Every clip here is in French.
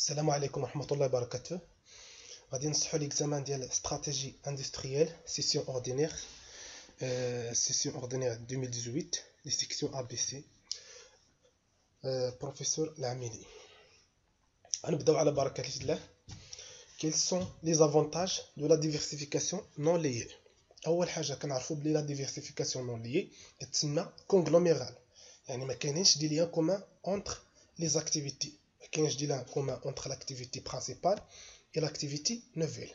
السلام عليكم ورحمة الله وبركاته. غادي نصحوا ليكزامان ديال استراتيجي اندستريال سيسيون اوردينير سيسيون اوردينير 2018 لي سيكسيون ا بي سي. بروفيسور العميني. غنبداو على بركة الله. Quels sont les avantages de la diversification non liée? اول حاجه كنعرفوا بلي لا ديفيرسيفيكاسيون نون ليي كتسمى كونغلوميرال، يعني ما كاينينش دي ليان كومان اونتر لي زاكتيفيتي، ما كاينش دي ليان كومان اونتر لاكتيفيتي برينسيبال et l'activité nouvelle.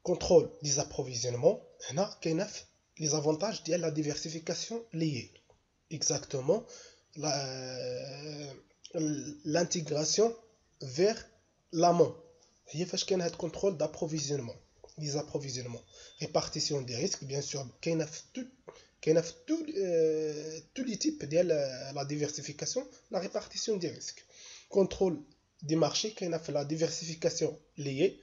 Contrôle des approvisionnements. هنا كاينه في les avantages ديال la diversification liée. Exactement l'intégration vers l'amont. هي فاش كاين هاد contrôle d'approvisionnement. Les approvisionnements, répartition des risques, bien sûr, qu'il y a tous les types de la diversification, la répartition des risques, contrôle des marchés, qu'il y a la diversification liée,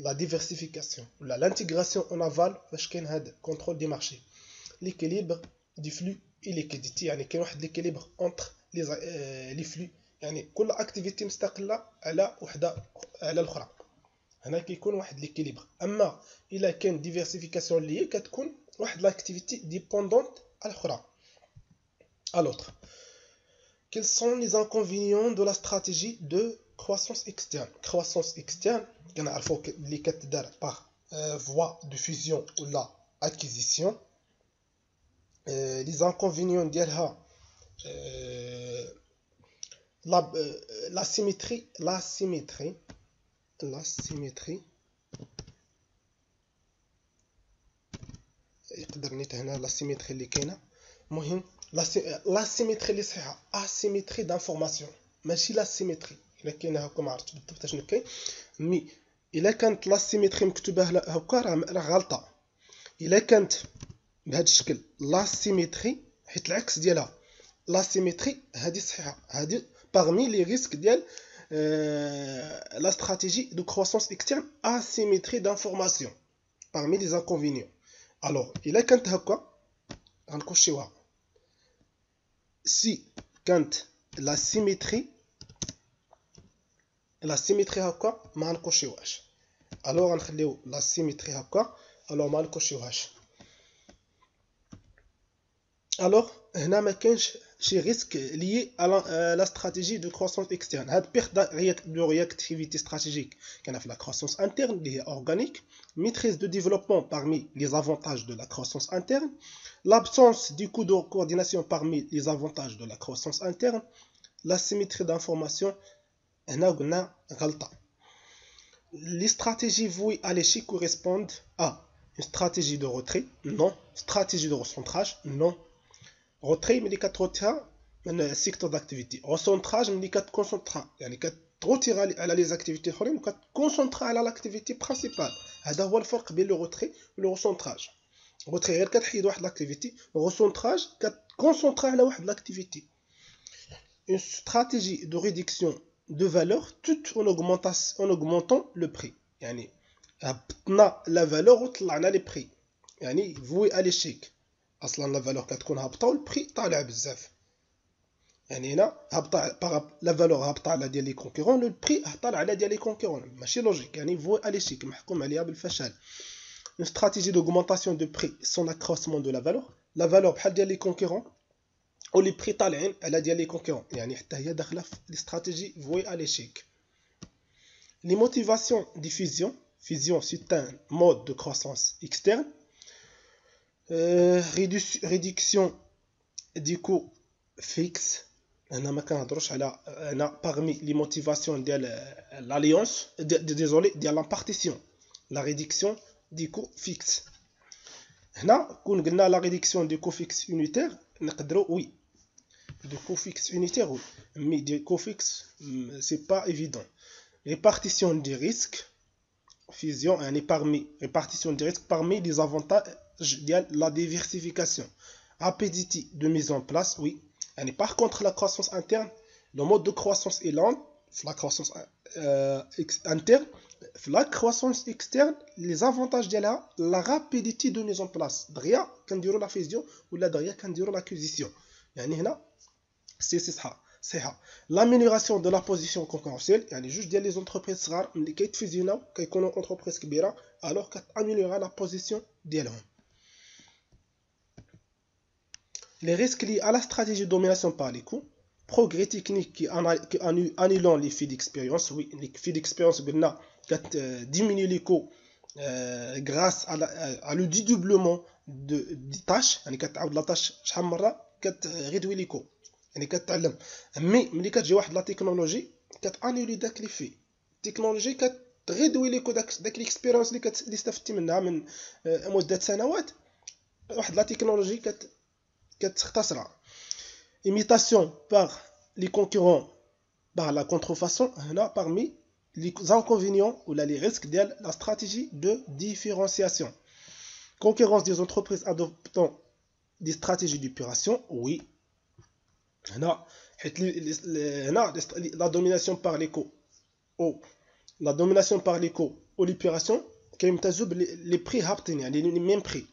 la diversification, l'intégration en aval, qu'il y a le contrôle des marchés, l'équilibre du flux et liquidité, يعني كاين واحد l'équilibre entre les flux، يعني كل activité مستقلة على وحدة على الأخرى. هنا كيكون واحد ليكيليبر. اما الا كان ديفيرسيفيكاسيون لي كتكون واحد لاكتيفيتي ديبوندونت على الاخرى à l'autre. Quels sont les inconvénients de la stratégie de croissance externe? Croissance externe كنعرفوا اللي كتدار par voie de fusion ou la acquisition. Les inconvénients ديالها la symétrie يقدر نيت هنا لا سيميتري اللي كاينه. المهم لا سيميتري اللي صحيحه اسيميتري دانفورماسيون، ماشي لا سيميتري. الا كاينه هكا ما عرفتش بالضبط شنو كاين، مي الا كانت لا سيميتري مكتوبه هكا راه غلطه. الا كانت بهذا الشكل لا سيميتري، حيت العكس ديالها لا سيميتري هذه صحيحه. هذه parmi les risques ديال la stratégie de croissance externe asymétrie d'information, parmi les inconvénients. Alors, il est quand هكا غنكوشيوها si quand la symétrie هكا ما غنكوشيوهاش، alors غنخليو la symétrie هكا، alors ما غنكوشيوهاش. alors هنا ما كاينش شي ريسك lié à la stratégie de croissance externe. هاد perte de réactivité stratégique كاين في la croissance interne اللي هي organique. Maîtrise de développement parmi les avantages de la croissance interne. L'absence du coût de coordination parmi les avantages de la croissance interne. La symétrie d'information هنا قلنا غلطة. Les stratégies vouées à l'échec correspondent à une stratégie de retrait, non. Stratégie de recentrage, non. retrait ملي كتروتيها من السيكتور داكتيفيتي، recentrage ملي كتكونسونطرا يعني كتروتيرا على لي زاكتيفيتي الاخرين وكتكونسونطرا على لاكتيفيتي برينسيبال. هذا هو الفرق بين لو روتري ولو ريسونتراج. روتري غير كتحيد واحد لاكتيفيتي، ريسونتراج كتكونسونطرا على واحد لاكتيفيتي. une stratégie de réduction de valeur tout en augmentant le prix، يعني هبطنا لا فالور وطلعنا لي بري، يعني فوي à l'échec. اصلا لا فالور كتكون هابطه والبري طالع بزاف، يعني هنا هابطه لا فالور هابطه على ديال لي كونكورون، لو بري هبط على ديال لي كونكورون، ماشي لوجيك، يعني فوي اليشيك محكوم عليها بالفشل. une stratégie d'augmentation de prix sans accroissement de la valeur. لا فالور بحال ديال لي كونكورون و لي بري طالعين على ديال لي كونكورون، يعني حتى هي داخله في لي استراتيجي فوي اليشيك. les motivations de fusion c'est un mode de croissance externe. réduction du coût fixe. هنا ما كنهضروش على هنا parmi les motivations ديال l'alliance désolé ديال la partition. la réduction du coût fixe. هنا كون قلنا la réduction du coût fixe unitaire نقدروا oui du coût fixe unitaire oui, mais du coût fixe c'est pas évident. répartition des risques fusion يعني parmi répartition des risques parmi les avantages ديال la diversification. rapidité de mise en place oui. يعني par contre la croissance interne, le mode de croissance est lent. la croissance interne, la croissance externe, les avantages ديالها la rapidité de mise en place. دغيا كنديروا la fusion ولا دغيا كنديروا l'acquisition. يعني هنا سي صحه صحيحه. l'amélioration de la position concurrentielle يعني جوج ديال لي زونتربريز صغار ملي كيتفيزيوناو كيكونوا انتربريز كبيره alors كتاميليورا لا بوزيسيون ديالهم. les risques liés à la stratégie de domination par les coûts, progrès technique qui annulant les faits d'expérience. Oui, les faits d'expérience diminuer les coûts grâce à le dédoublement de tâches. يعني كتعاود لا تاش شحال مره كتغيدوي لي كو يعني كتعلم. مي ملي كتجي واحد لا تكنولوجي كتانيولي داك لي في التكنولوجي كتغيدوي لي كو داك ليكسبيريونس اللي استفدتي منها من مده سنوات. واحد لا تكنولوجي كتختصرها. imitation par les concurrents par la contrefaçon. هنا parmi les inconvénients ou les risques de la stratégie de différenciation. Concurrence des entreprises adoptant des stratégies d'épuration. Oui. هنا la domination par l'éco ou la domination par l'éco ou l'épuration كيمتازوا les prix هابطين يعني les mêmes prix.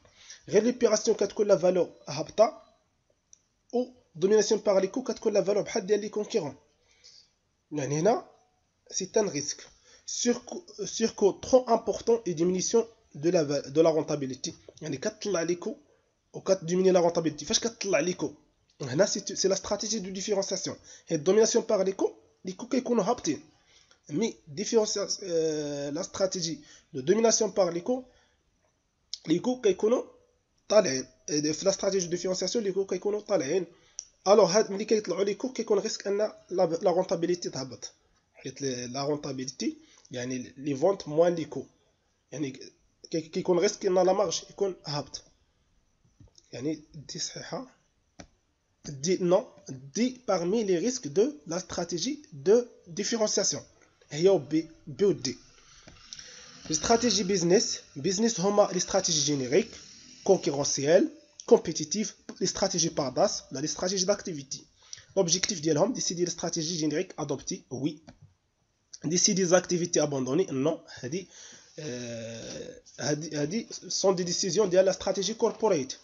غير l'épuration كتكون la valeur هابطه ou domination par l'éco كتكون la valeur بحال ديال les concurrents. يعني هنا c'est un risque. Surcoût trop important et diminution de la rentabilité. يعني كتطلع لي كو وكتديميني لا رونتابيليتي. فاش كتطلع لي كو هنا سي لا استراتيجي دو ديفيرونسياسيون. هي الدوميناسيون باغ لي كو كيكونوا هابطين. مي ديفيرونسياسيون لا استراتيجي دو دوميناسيون باغ لي كو كيكونوا طالعين. في لا استراتيجي دو ديفيرونسياسيون لي كو كيكونوا طالعين. الوغ هاد ملي كيطلعوا لي كو كيكون ريسك ان لا رونتابيليتي تهبط. حيت لا رونتابيليتي يعني لي فونت موان لي كو يعني كيكون ريسك ان لا مارج يكون هابط. يعني دي صحيحه دي non دي parmi les risques de la stratégie de différenciation. هي B ou D. Les stratégies business هما les stratégies génériques concurrentielles compétitives, les stratégies par DAS, les stratégies d'activité. L'objectif ديالهم décider les stratégies génériques adoptées. Oui. Décider des activités abandonnées. Non. هذه sont des décisions de la stratégie corporate.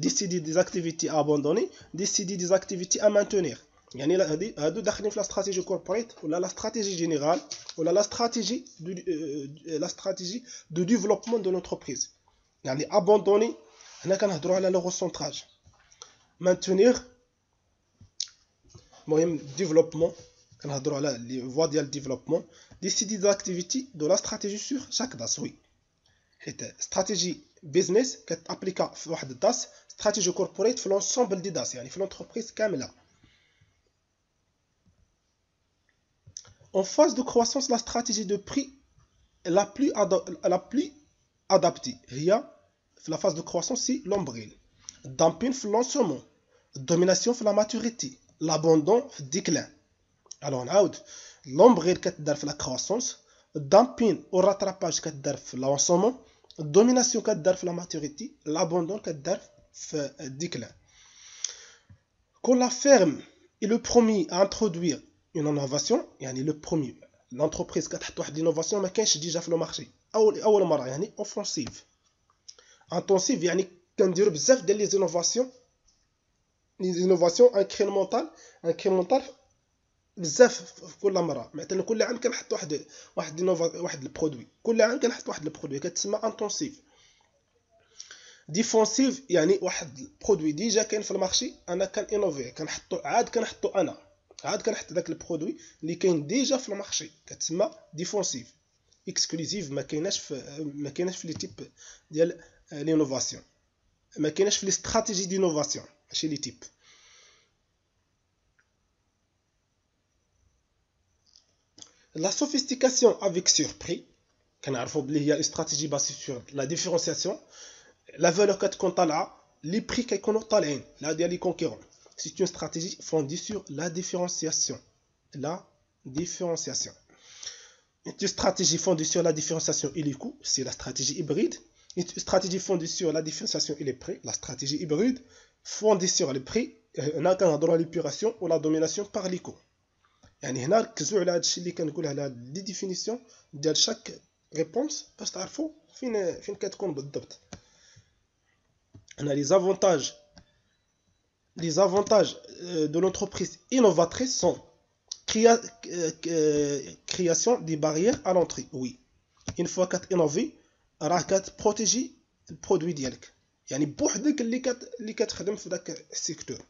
Décider des activités à abandonner, décider des activités à maintenir. يعني هادو داخلين في la stratégie corporate ولا la stratégie générale ولا la stratégie de développement de l'entreprise. يعني abandonner هنا كنهضروا على le recentrage. Maintenir المهم développement كنهضروا على les voies ديال développement. Décider des activités de la stratégie sur chaque DAS. Oui. حيت stratégie business كتابليكا في واحد الداس استراتيجي كوربوريت في لونسومبل دي داس يعني في لونتربريز كامله. En phase de croissance, la stratégie de prix la plus adaptée هي في la phase de croissance c'est l'ombrelle. Dumping في lancement, domination في la maturité, l'abandon في déclin. Alors نعاود l'ombrelle كتدار في la croissance, dumping ou rattrapage كتدار في lancement, domination كتدار في la maturité, l'abandon كتدار في déclin. Quand la ferme est le premier à introduire une innovation يعني le premier l'entreprise كتحط واحد l'innovation ما كاينش ديجا في لو مارشي اول مره يعني اوفونسيف. انتونسيف يعني كنديروا بزاف ديال لي زينوفاسيون انكريمونطال بزاف في كل مره. مثلا كل عام كنحط واحد البرودوي كل عام كنحط واحد البرودوي كتسمى انتونسيف. ديفونسيف يعني واحد البرودوي ديجا كاين في المارشي انا كنانوفي كنحطو عاد كنحط داك البرودوي اللي كاين ديجا في المارشي كتسمى ديفونسيف. اكسكلوزيف ما كايناش في لي تيب ديال لينوفاسيون ما كايناش في لي استراتيجي دينوفاسيون ماشي لي تيب. La sophistication avec surprix كنعرفوا بلي هي استراتيجي باسي سور لا ديفيرونسياسيون. لا فالور كتكون طالعه لي بري كيكونوا طالعين لا ديال لي كونكورون. C'est une stratégie fondée sur la différenciation. Une stratégie fondée sur la différenciation et les coûts, c'est la stratégie hybride. Une stratégie fondée sur la différenciation et les prix, la stratégie hybride fondée sur les prix, on a كنهضروا على l'épuration ou la domination par les coûts. يعني هنا ركزوا على هذا الشيء اللي كنقول على لي ديفينيسيون ديال شاك ريبونس باش تعرفوا فين كتكون بالضبط. هنا لي زافونتاج les avantages de l'entreprise innovatrice sont création des barrières à l'entrée. Oui, une fois كتانوفي راه كتبروتيجي البرودوي ديالك، يعني بوحدك اللي كتخدم في داك السيكتور.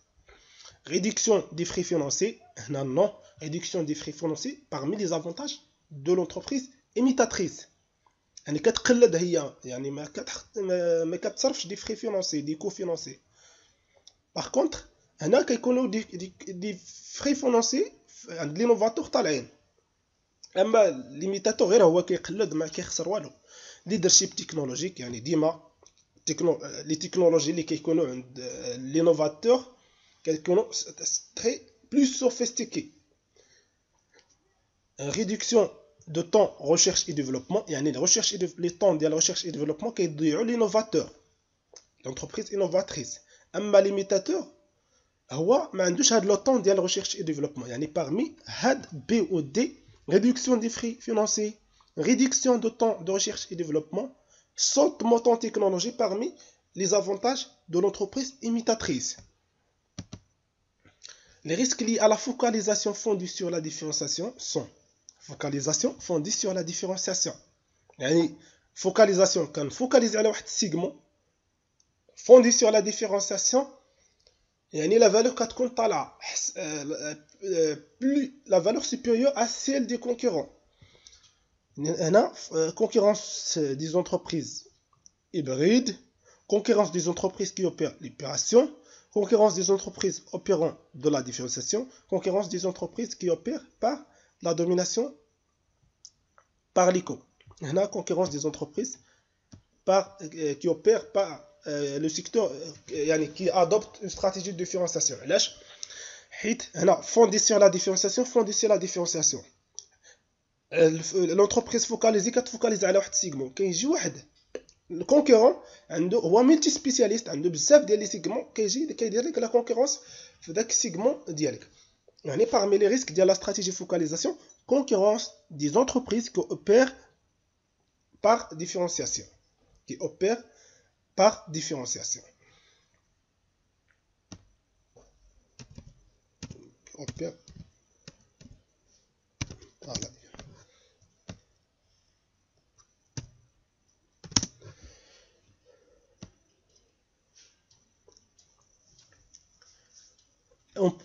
Réduction des frais financiers. Non, réduction des frais financiers parmi les avantages de l'entreprise imitatrice. يعني كتقلد هي، يعني ما كتصرفش دي فري فينانسي دي كو فينانسي. باغ كونطخ هنا كيكونوا دي فري فينانسي عند لينوفاتور طالعين، اما ليميتاتور غير هو كيقلد ما كيخسر والو. ليدرشيب تكنولوجيك، يعني ديما لي تكنولوجي اللي كيكونوا عند لينوفاتور كيكونوا تري بلوس سوفيستيكي. réduction de temps recherche et développement، يعني les temps ديال recherche et développement كيضيعوا l'innovateur l'entreprise innovatrice. اما l'imitateur هو ما عندوش هاد لو طون ديال recherche et développement. يعني parmi هاد B ou D، réduction des frais financiers, réduction de temps de recherche et développement, saute montant technologie parmi les avantages de l'entreprise imitatrice. Les risques liés à la focalisation fondée sur la différenciation sont focalisation fondée sur la différenciation. يعني focalisation كان focaliser على واحد السيجمون fondée sur la différenciation، يعني la valeur كتكون طالعه plus la valeur supérieure à celle des concurrents. هنا concurrence des entreprises hybrides, concurrence des entreprises qui opèrent l'opération, concurrence des entreprises opérant de la différenciation, concurrence des entreprises qui opèrent par la domination par l'ICO. هنا concurrence des entreprises qui opèrent par le secteur، يعني qui adopte une stratégie de différenciation. علاش؟ حيت هنا fondé sur la différenciation، fondé sur la différenciation l'entreprise فوكاليزي كتفوكاليزي على واحد السيجمون، كيجي واحد الكونكورون عنده هو ملتي سبيسياليست، عنده بزاف ديال لي سيجمون، كيجي كيدير لك لا كونكورونس في داك السيجمون ديالك. يعني parmi les risques de la stratégie focalisation، concurrence des entreprises qui opèrent par différenciation, qui opèrent par différenciation. Opère par la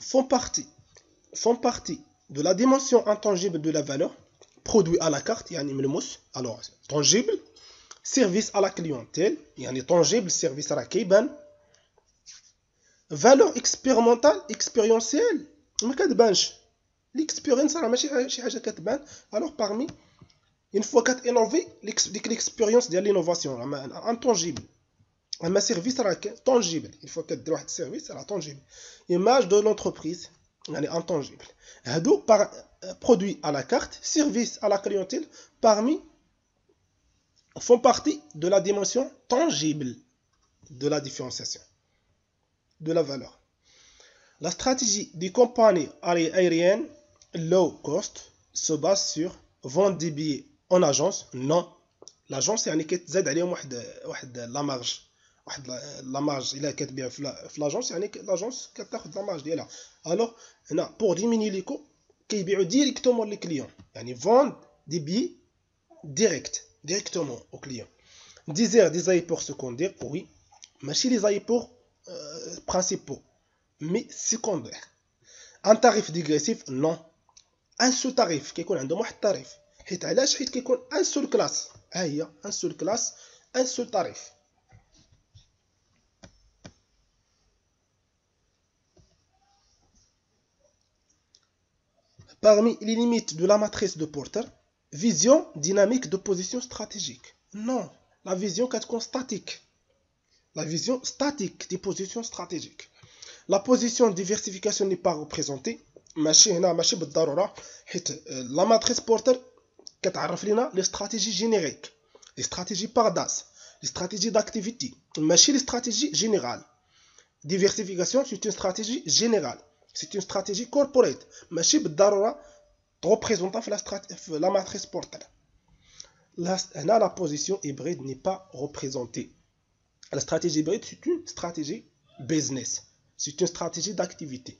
font partie de la dimension intangible de la valeur, produit à la carte يعني ملموس. alors tangible، service à la clientèle يعني tangible service راه كيبان، valeur expérimentale expérientielle ما كتبانش، l'expérience راه ماشي شي حاجه كتبان. alors parmi une fois كتانوفي ديك l'expérience ديال l'innovation راه intangible، اما سيرفيس راه tangible. une fois كدير واحد السيرفيس راه tangible. image de l'entreprise يعني intangible. هادو par produit à la carte, service à la clientèle parmi font partie de la dimension tangible de la différenciation de la valeur. La stratégie des compagnies aériennes low cost se base sur vente des billets en agence. non، l'agence يعني كتزاد عليهم واحد لا مارج، واحد لا مارج الا كتبيع في لاجونس، يعني لاجونس كتاخذ لا مارج ديالها. الوغ هنا بور ديميني لي كو كيبيعوا ديريكتومون لي كليون، يعني فوند دي بي directement au client. Désert des aéroports secondaires, oui, ماشي les aéroports principaux, mais secondaires. Un tarif dégressif, non. Un seul tarif كيكون عندهم واحد التاريف، حيت علاش؟ حيت كيكون un seul classe، ها هي un seul classe un seul tarif. Parmi les limites de la matrice de Porter، vision dynamique de position stratégique. Non, la vision كتكون statique. La vision statique des positions stratégiques. La position de diversification n'est pas représentée. ماشي هنا ماشي بالضرورة، حيت la matrice Porter كتعرف لنا les stratégies génériques, les stratégies par DAS, les stratégies d'activité، ماشي les stratégies générales. Diversification c'est une stratégie générale, c'est une stratégie corporate، ماشي بالضرورة représentant في la matrice Porter. هنا la position hybride n'est pas représentée. La stratégie hybride c'est une stratégie business. سي اون استراتيجي داكتيفيتي.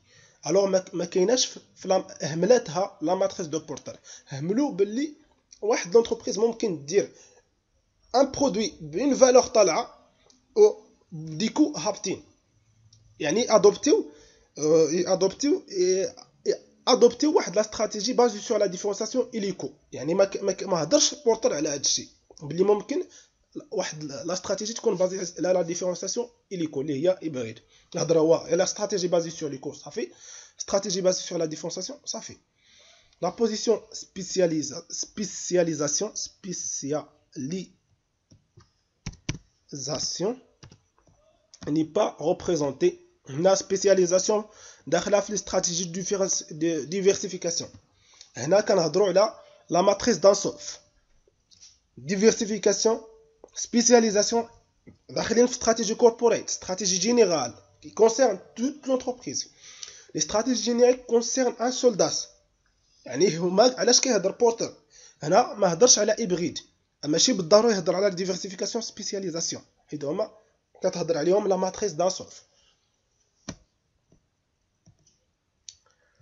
الوغ ما كايناش في اهملاتها لا ماتريس دو بورتر. هملوا باللي واحد لونتربريز ممكن دير ان برودوي بين فالور طالعه او ديكو هابطين، يعني ادوبتيو واحد لا استراتيجي بازي سور لا ديفرونسياسيون اليكو. يعني ما هضرش بورتر على هذا الشيء باللي ممكن واحد لا استراتيجي تكون بازي على لا ديفرونسياسيون اليكو اللي هي هيبريد. نهضر هو لا استراتيجي بازي سور ليكو صافي، استراتيجي بازي سور لا ديفرونسياسيون صافي. لا بوزيسيون spécialisation n'est pas représentée. La spécialisation داخله في الاستراتيجي دو ديفيرسيفيكاسيون. هنا كنهضروا على لا ماتريس دانسوف. ديفيرسيفيكاسيون spécialisation داخلين في استراتيجي كوربوريت، استراتيجي جينيرال qui concerne toute l'entreprise. Les stratégies générales concernent un soldat. يعني هما علاش كيهضر بورتر هنا ما هضرش على هيبريد، ماشي بالضروري يهضر على ديفيرسيفيكاسيون سبيسياليزاسيون، حيت هما كتهضر عليهم لا ماتريس دانسوف.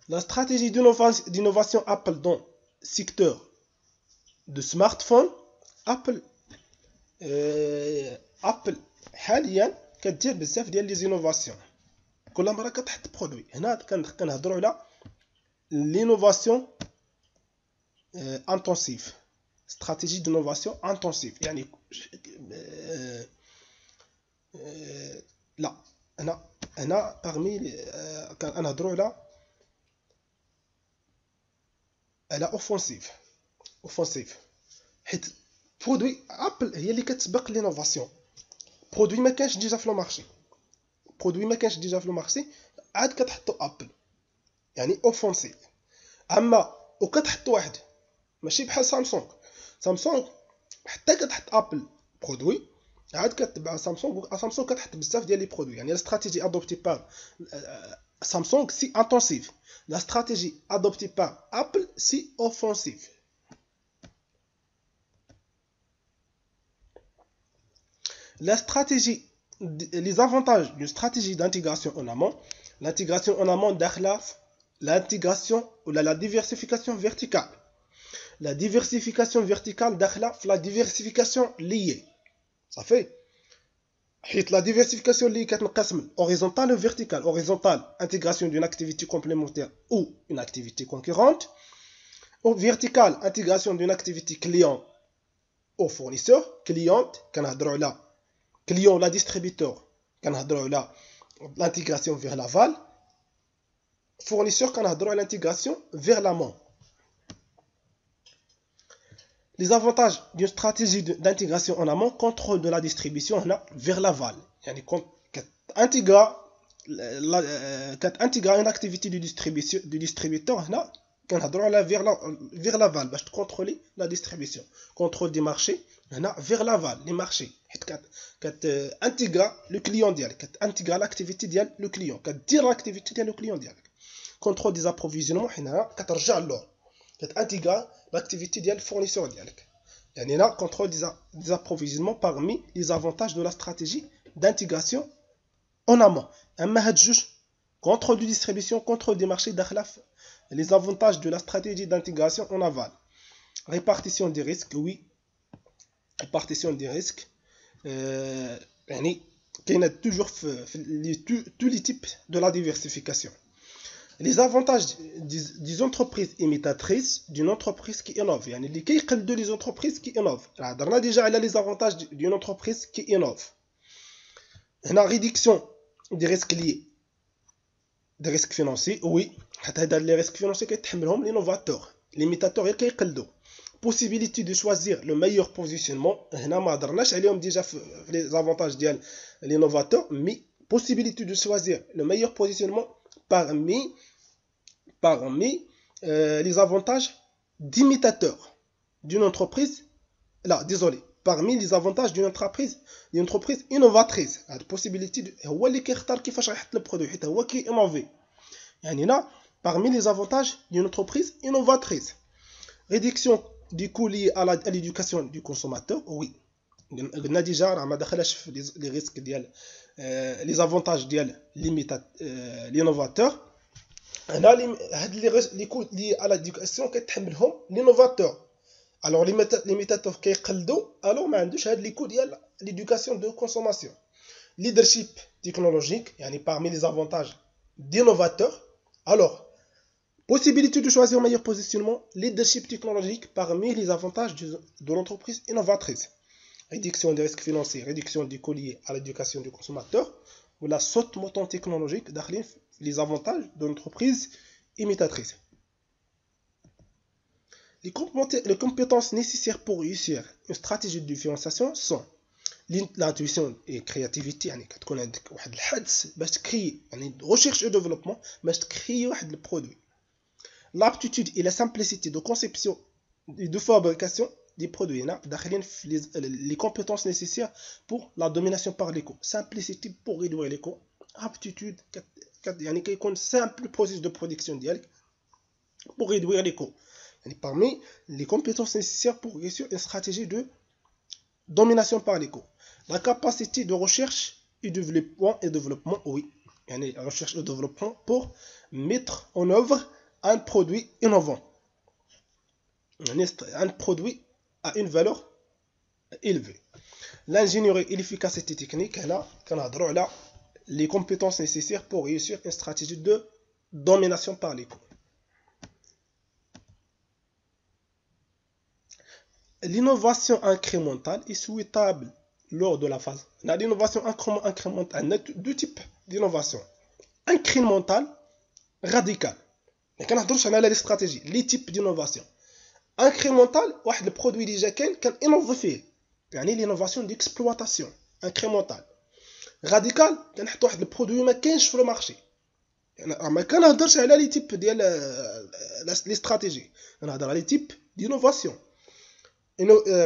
La stratégie d'innovation Apple dans le secteur de smartphone, Apple حاليا كدير بزاف ديال لي زينوفاسيون، كل مره كتحط برودوي. هنا كنهضروا على l'innovation intensive, stratégie d'innovation intensive. يعني لا هنا parmi كنهضروا على اوفونسيف حيت برودوي ابل هي اللي كتسبق لينوفاسيون. برودوي ما كانش ديجا في المارشي، عاد كتحطوا ابل، يعني اوفونسيف. اما وكتحط واحد ماشي بحال سامسونج حتى كتحط ابل برودوي عاد كتبع سامسونج كتحط بزاف ديال لي برودوي. يعني الاستراتيجي ادوبتي بار سامسونج سي انتونسيف، لا استراتيجي ادوبتي بار ابل سي اوفونسيف. La stratégie, les avantages d'une stratégie d'intégration en amont. L'intégration en amont داخله l'intégration ou la diversification verticale. La diversification verticale داخله في la diversification liée. Ça fait حيت la diversification liée كتنقسم horizontale ou verticale. Horizontale, intégration d'une activité complémentaire ou une activité concurrente. Ou verticale, intégration d'une activité client au fournisseur. Client كنهضروا على client la distributeur كنهضروا على l'intégration vers l'aval. Fournisseur كنهضروا على l'intégration vers l'amont. Les avantages d'une stratégie d'intégration en amont: contrôle de la distribution vers l'aval. يعني كتانتيغرا une activité du distributeur هنا كنهضروا على vers l'aval باش تكونترولي la distribution. Contrôle des marchés هنا vers l'aval les marchés حيت كتانتيغرا لو كليون ديالك، كتانتيغرا لاكتيفيتي ديال لو كليون، كدير لاكتيفيتي ديال لو كليون ديالك. كونترول دي زابروفيزيونمون حنا هنا كترجع لور، كتانتيغرا لاكتيفيتي ديال الفورنيسور ديالك. يعني هنا كونترول دي زابروفيزيونمون parmi les avantages de la stratégie d'intégration en amont. اما هاد جوج contrôle de distribution, contrôle des marchés داخله في les avantages de la stratégie d'intégration en aval. Répartition des risques, oui, répartition des risques. يعني كاينه toujours tous les types de la diversification. Les avantages des entreprises imitatrices d'une entreprise qui innove. يعني اللي كيقلدوا les entreprises qui innovent. هضرنا ديجا على les avantages d'une entreprise qui innove. هنا réduction des risques liés, des risques financiers, oui, حتى هاد les risques financiers كيتحملهم l'innovateur. L'imitateur غير كيقلدوا. Possibilité de choisir le meilleur positionnement. هنا ما هضرناش عليهم ديجا في les avantages ديال l'innovateur, mais possibilité de choisir le meilleur positionnement parmi les avantages d'imitateur d'une entreprise. Là, désolé, parmi les avantages d'une entreprise innovatrice. La possibilité هو اللي كيختار كيفاش غيحط البرودوي حيت هو كي انوفي. يعني هنا parmi les avantages d'une entreprise innovatrice. Réduction du coût lié à l'éducation du consommateur, oui. قلنا ديجا راه ما دخلش في les risques ديال les avantages ديال l'innovateur. هنا هاد لي كود لي على l'éducation كيتحملهم l'innovateur. Alors l'imitateur كيقلدو alors ما عندوش هاد لي كود ديال l'éducation de consommation. Leadership technologique, يعني parmi les avantages d'innovateur. Alors possibilité de choisir un meilleur positionnement, leadership technologique parmi les avantages de l'entreprise innovatrice. Réduction des risques financiers, réduction des coûts liés à l'éducation du consommateur, ou la saute-mouton technologique, les avantages de l'entreprise imitatrice. Les compétences nécessaires pour réussir une stratégie de différenciation sont l'intuition et créativité, يعني كتكون عندك واحد الحدس باش تكري يعني recherche et développement باش تكري واحد البرودوي. L'aptitude et la simplicité de conception et de fabrication des produits هنا داخلين في les compétences nécessaires pour la domination par les coûts. Simplicité pour réduire les coûts. Aptitude يعني كيكون simple processus de production ديالك pour réduire les coûts. يعني parmi les compétences nécessaires pour réussir une stratégie de domination par les coûts. La capacité de recherche et développement, oui. يعني recherche et développement pour mettre en œuvre un produit innovant. Un produit à une valeur élevée. L'ingénierie et l'efficacité technique, là, كنهضروا على les compétences nécessaires pour réussir une stratégie de domination par les coûts. L'innovation incrémentale est souhaitable lors de la phase. L'innovation incrémentale, on a deux types d'innovation. Incrémentale, radicale. Mais quand on a les stratégies, les types d'innovation. Incrémentale, le produit déjà كان innover. يعني l'innovation d'exploitation incrémentale. Radical, كنحط واحد البرودوي ما كاينش في المارشي. يعني ما كنهضرش على لي تيب ديال لي استراتيجي، كنهضر على لي تيب d'innovation.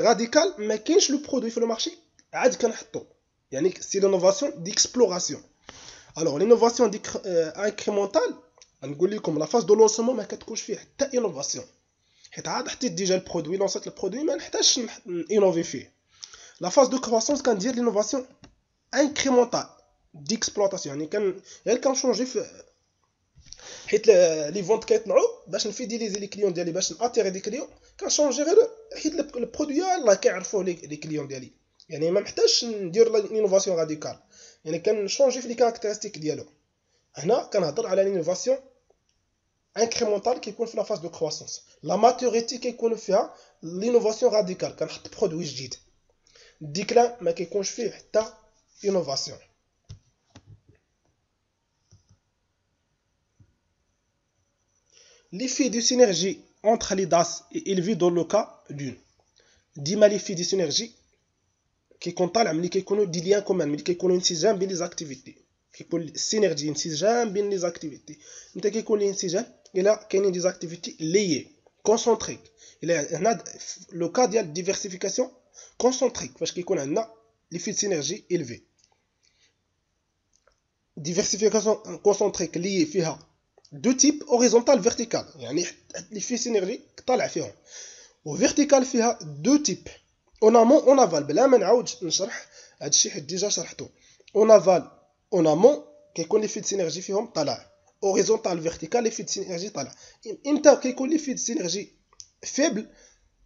Radical, mais qu'est-ce le produit sur le marché? C'est l'innovation d'exploration. Alors, l'innovation incrémentale, comme la phase de lancement, mais qu'est-ce que l'innovation? C'est déjà le produit, lancer le produit, mais on innover. La phase de croissance, quand dire l'innovation incrémentale d'exploitation, elle can changer. حيت لي فونت كيطلعوا باش نفيديليزي لي كليون ديالي باش ناتيري دي كليون كنشونجي غير حيت البرودوي يلاه كيعرفوه لي كليون ديالي يعني ما محتاجش ندير لينوفاسيون راديكال يعني كنشونجي في لي كاركتيرستيك ديالو هنا كنهضر على لينوفاسيون انكريمونتال كيكون في لا فاز دو كرواسونس لا ماتوريتي كيكون فيها لينوفاسيون راديكال كنحط برودوي جديد الديكلان ما كيكونش فيه حتى انوفاسيون. L'effet de synergie entre les DAS est élevé dans le cas d'une. ديما l'effet de synergie كيكون طالع ملي كيكونوا دي ليان كومان ملي كيكونوا انسجام بين لي زاكتيفيتي كيكون السينرجي انسجام بين لي زاكتيفيتي متى كيكون الانسجام الا كاينين دي زاكتيفيتي ليي كونسونطريك الا هنا لو كا ديال ديفيرسيفيكاسيون كونسونطريك فاش كيكون عندنا l'effet de synergie élevé. Diversification concentrique liée فيها deux types horizontal vertical يعني l'effet synergie طالع فيهم وفيرتيكال فيها deux types en amont en aval بلا ما نعاودش نشرح هذا الشيء حيت ديجا شرحته en aval en amont كيكون l'effet de synergie فيهم طالع horizontal vertical l'effet de synergie طالع امتى كيكون l'effet de synergie faible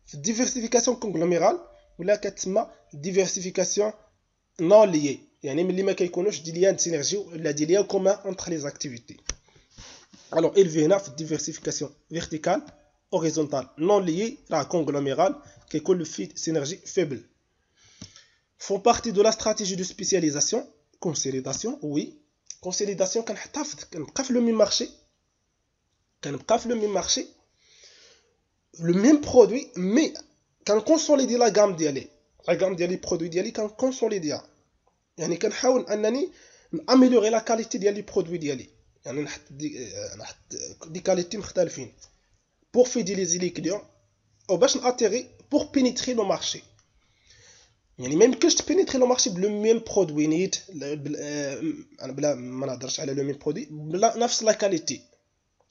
في diversification conglomérale ولا كتسمى diversification non liée يعني ملي ما كيكونوش دي ليان سينرجي ولا دي ليان كومان entre les activités. Alors élevé هنا في diversification verticale horizontale non liée la conglomérale qui est le fit synergie faible font partie de la stratégie de spécialisation consolidation oui consolidation كنبقى في le même marché le même produit mais كنكونسوليدي la gamme ديالي produit ديالي كنكونسوليديها يعني كنحاول انني ناميليوري لا كاليتي ديال لي برودوي ديالي يعني نحط دي كاليتي مختلفين pour fidéliser les clients ou باش ناتيري pour pénétrer le marché يعني ما يمكنش تبينيتري لو مارشي بلو ميم برودوي نيت انا بلا ما نهضرش على لو ميم برودوي بلا نفس لا كاليتي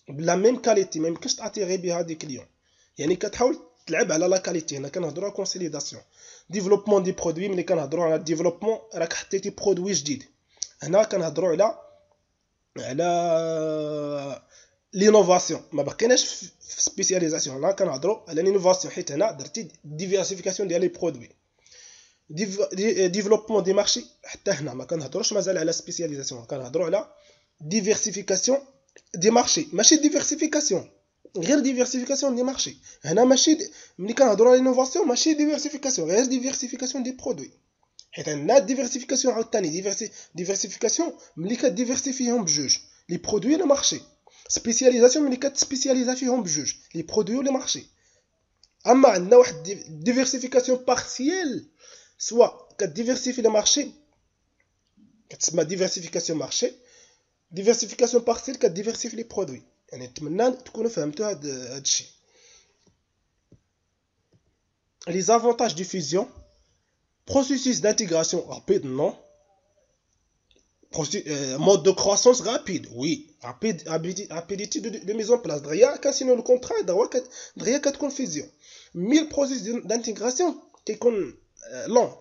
بلا ميم كاليتي ما يمكنش تاتيري بها دي كليون يعني كتحاول تلعب على لا كاليتي هنا كنهضروا على كونسوليداسيون ديفلوبمون دي برودوي ملي كنهضروا على ديفلوبمون راك حطيتي برودوي جديد هنا كنهضروا على لينوفاسيون، ما بقيناش في سبيسياليزاسيون. هنا كنهضروا على لينوفاسيون، حيت هنا درتي ديفيرسيفيكاسيون ديال لي برودوي، ديفلوبمون دي مارشي. حتى هنا ما كنهضروش مازال على سبيسياليزاسيون، كنهضروا على ديفيرسيفيكاسيون دي مارشي، ماشي ديفيرسيفيكاسيون، غير ديفيرسيفيكاسيون دي مارشي. هنا ماشي ملي كنهضروا على لينوفاسيون ماشي ديفيرسيفيكاسيون، غير ديفيرسيفيكاسيون دي برودوي. حيت عندنا ديفيرسيفيكاسيون عاوتاني ديفيرسيفيكاسيون ملي كديفيرسيفيهم بجوج لي برودوي لو مارشي، سبيسياليزاسيون ملي كتسبيسياليزا فيهم بجوج لي برودوي لو مارشي. اما عندنا واحد ديفيرسيفيكاسيون بارسيال، سواء كديفيرسيفي لو مارشي كتسمى ديفيرسيفيكاسيون مارشي، ديفيرسيفيكاسيون بارسيال كديفيرسيفي لي برودوي. يعني نتمنى تكونوا فهمتوا هذا الشيء. Les avantages du fusion: processus d'intégration rapide, non. Mode de croissance rapide, oui. Rapidité de mise en place. Derrière, quand sinon le contrat, derrière, quand on fusion. Mais le processus d'intégration, qui est long.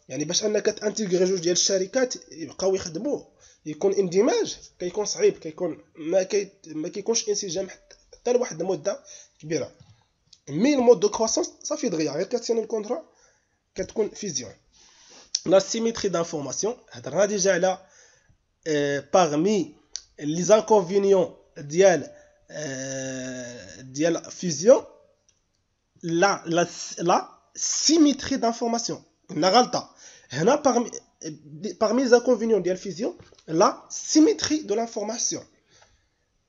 يعني باش انك تانتيغري جوج ديال الشركات يبقاو يخدموا، يكون اندماج كيكون صعيب، كيكون ما كيكونش انسجام حتى لواحد المده كبيره. مي المود دو كروسونس صافي دغيا غير كتسيني الكونترا كتكون فيزيون. لا سيميتري دانفورماسيون هضرنا ديجا على parmi les inconvénients ديال فيزيون لا symétrie d'information. قلنا غلطه هنا parmi les inconvénients ديال فيزيون لا symétrie de l'information.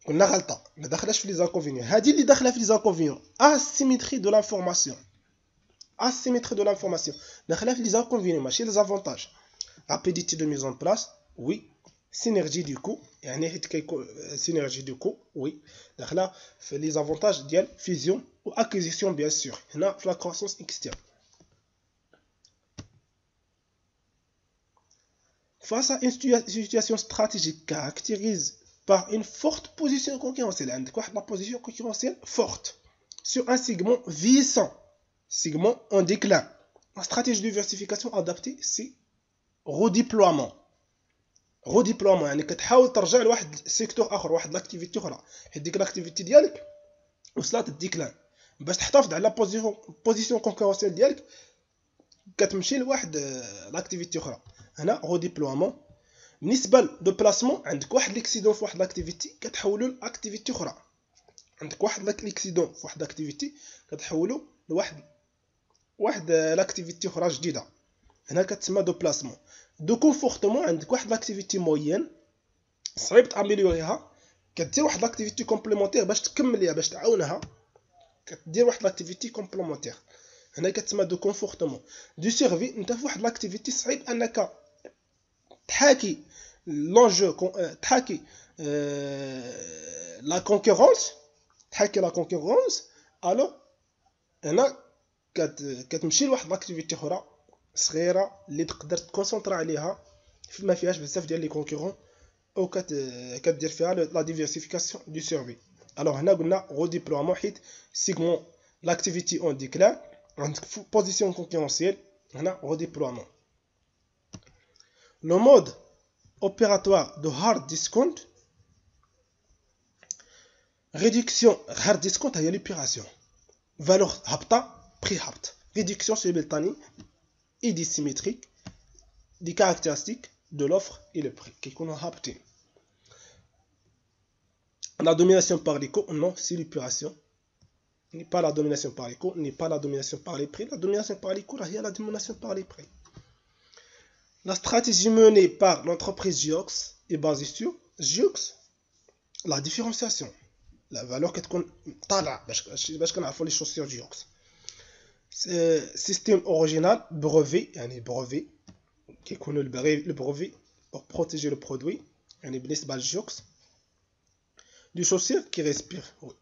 قلنا غلطه ما داخلاش في لي زانكونفينيون، هذه اللي داخله في لي زانكونفينيون. assymétrie de l'information، assymétrie de l'information داخله في لي زانكونفينيون ماشي لي زافونتاج. rapidité de mise en place، oui. synergie du coût، يعني حيت كيكون synergie du coût، oui. داخله في لي زافونتاج ديال fusion ou acquisition bien sûr. هنا في la croissance externe. Face à une situation stratégique caractérisée par une forte position concurrentielle, عندك واحد لا position concurrentielle forte sur un segment vieillissant, segment en déclin. La stratégie de diversification adaptée, c'est redéploiement. يعني كتحاول ترجع لواحد سيكتور اخر، واحد لاكتيفيتي اخرى، حيت ديك لاكتيفيتي ديالك وصلت الديكلان. باش تحتفظ على بوزيسيون كونكورونسيال ديالك كتمشي لواحد لاكتيفيتي اخرى. هنا ريديبلويمون. بالنسبه لو بلاسمون، عندك واحد ليكسيدون في واحد لاكتيفيتي كتحولو لاكتيفيتي اخرى، عندك واحد ليكسيدون في واحد لاكتيفيتي كتحولو لواحد لاكتيفيتي اخرى جديده. هنا كتسمى دو بلاسمون. دو كونفورتمون، عندك واحد لاكتيفيتي موين صعيب تاميليوريها، كدير واحد لاكتيفيتي كومبليمونتير باش تكمليها باش تعاونها، كدير واحد لاكتيفيتي كومبليمونتير. هنا كتسمى دو كونفورتمون. دو سيرفي، انت في واحد لاكتيفيتي صعيب انك تحاكي لونجو، تحاكي لا كونكورونس، الو هنا كتمشي لواحد لاكتيفيتي اخرى صغيره اللي تقدر تكونسونطرا عليها ما فيهاش بزاف ديال لي كونكورون، او كدير فيها لا ديفيرسيفيكاسيون دو سيرفي. الو هنا قلنا ريديبلويمون حيت سيغمون لاكتيفيتي اون ديكلان، عندك بوزيسيون كونكورونسيال. هنا ريديبلويمون. لو مود opératoire de hard discount. Réduction hard discount هي l'opération valeur هابطة prix هابط. réduction simultanée et dissymétrique des caractéristiques de l'offre et le prix كيكونوا هابطين. La domination par les coûts, non, c'est l'opération. N'est pas la domination par les coûts, n'est pas la domination par les prix. La domination par les coûts, هي la domination par les prix. La stratégie menée par l'entreprise Geox est basée sur Geox, la différenciation, la valeur كتكون طالعه باش كنعرفوا لي شوسيور جيوكس. سيستيم اوريجينال بروفي، يعني بروفي كيكونوا البروفي pour protéger le produit، يعني بالنسبه للجيوكس. دي شوسيور كي ريسبير، وي.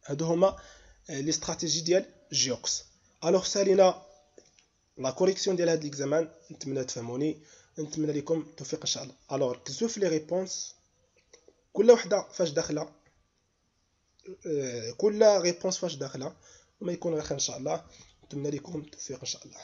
هادو هما لي استراتيجي ديال جيوكس. الوغ سالينا لا كوريكسيون ديال هاد ليكزامان. نتمنى تفهموني، نتمنى لكم التوفيق ان شاء الله. الوغ ركزوا في لي ريبونس، كل وحده فاش داخله، كل ريبونس فاش داخله وما يكون غير ان شاء الله. نتمنى لكم التوفيق ان شاء الله.